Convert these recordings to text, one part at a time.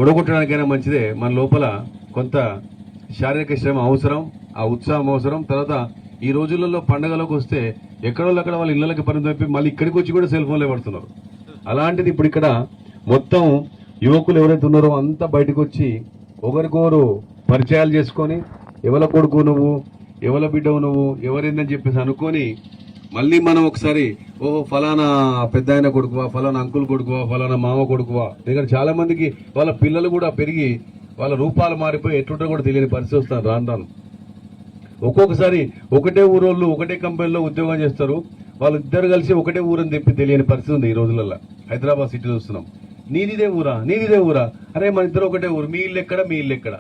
ఓడగొట్టడానికైనా మంచిదే, మన లోపల కొంత శారీరక శ్రమ అవసరం, ఆ ఉత్సాహం అవసరం. తర్వాత ఈ రోజులలో పండగలకు వస్తే ఎక్కడో అక్కడ వాళ్ళ ఇళ్ళకి పరిమితం అయిపోయి మళ్ళీ ఇక్కడికి వచ్చి కూడా సెల్ ఫోన్లే పడుతున్నారు. అలాంటిది ఇప్పుడు ఇక్కడ మొత్తం యువకులు ఎవరైతే ఉన్నారో అంతా బయటకు వచ్చి ఒకరికొకరు పరిచయాలు చేసుకొని ఎవరి కొడుకు నువ్వు, ఎవరి బిడ్డవు నువ్వు, ఎవరిందని చెప్పేసి అనుకొని మళ్ళీ మనం ఒకసారి ఫలానా పెద్ద ఆయన కొడుకువా, ఫలానా అంకుల్ కొడుకువా, ఫలానా మామ కొడుకువా. ఎందుకంటే చాలా మందికి వాళ్ళ పిల్లలు కూడా పెరిగి వాళ్ళ రూపాలు మారిపోయి ఎట్లుంటో కూడా తెలియని పరిస్థితి వస్తారు రాను రాను. ఒక్కొక్కసారి ఒకటే ఊరోళ్ళు ఒకటే కంపెనీలో ఉద్యోగం చేస్తారు, వాళ్ళిద్దరు కలిసి ఒకటే ఊరని చెప్పి తెలియని పరిస్థితి ఉంది ఈ రోజులలో. హైదరాబాద్ సిటీ చూస్తున్నాం. నీదిదే ఊరా, నీదిదే ఊరా, అరే మన ఇద్దరు ఒకటే ఊరు, మీ ఇల్లు ఎక్కడ, మీ ఇల్లు ఎక్కడ.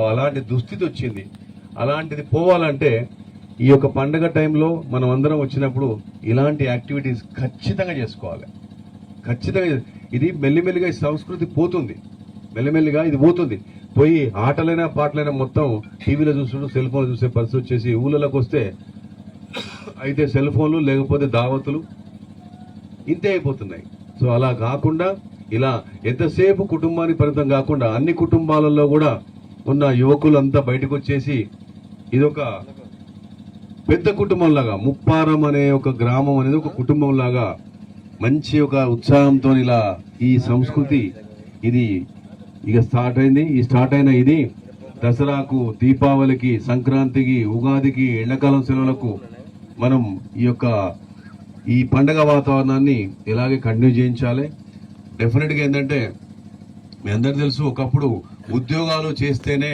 అలాంటి దుస్థితి వచ్చింది. అలాంటిది పోవాలంటే ఈ యొక్క పండుగ టైంలో మనం అందరం వచ్చినప్పుడు ఇలాంటి యాక్టివిటీస్ ఖచ్చితంగా చేసుకోవాలి. ఖచ్చితంగా ఇది మెల్లిమెల్లిగా ఈ సంస్కృతి పోతుంది, మెల్లిమెల్లిగా ఇది పోతుంది. పోయి ఆటలైనా పాటలైనా మొత్తం టీవీలో చూసుకుంటూ సెల్ ఫోన్ చూసే పరిస్థితి వచ్చేసి ఊళ్ళలోకి వస్తే అయితే సెల్ ఫోన్లు లేకపోతే దావతులు ఇంతే అయిపోతున్నాయి. సో అలా కాకుండా ఇలా ఎంతసేపు కుటుంబానికి పరిమితం కాకుండా అన్ని కుటుంబాలలో కూడా ఉన్న యువకులంతా బయటకు వచ్చేసి ఇదొక పెద్ద కుటుంబం లాగా, ముప్పారం అనే ఒక గ్రామం అనేది ఒక కుటుంబం లాగా మంచి ఒక ఉత్సాహంతో ఇలా ఈ సంస్కృతి ఇది ఇక స్టార్ట్ అయింది. ఈ స్టార్ట్ అయిన ఇది దసరాకు, దీపావళికి, సంక్రాంతికి, ఉగాదికి, ఎండాకాలం సెలవులకు మనం ఈ పండగ వాతావరణాన్ని ఇలాగే కంటిన్యూ చేయించాలి. డెఫినెట్గా ఏంటంటే మీ అందరికీ తెలుసు, ఒకప్పుడు ఉద్యోగాలు చేస్తేనే